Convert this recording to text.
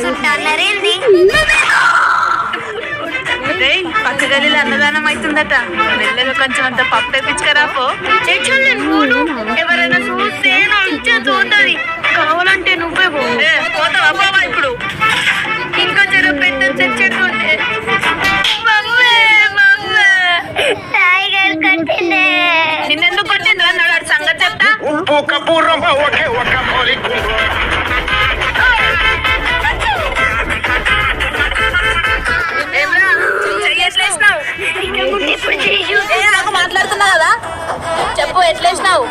కూసుంటారేంది? పక్క గదిలో అన్నదానం అవుతుందట. మెల్లగా కొంచెం అంత పప్పు తెప్పించుకరాపో. ఎవరైనా చూస్తే తోతుంది. కావాలంటే నువ్వే పోతావా బాబా ఇప్పుడు? ఇంకా జర పెద్ద చచ్చెట్టు ఉంటే నిన్నెందుకు కొట్టిండ్రా అన్నాడు సంగతి చెప్తా. ఉప్పు కపూరం ఒకే ఒక మొలికుండ్రు. మాట్లాడుతున్నా కదా, చెప్పు ఎట్లేసినావు?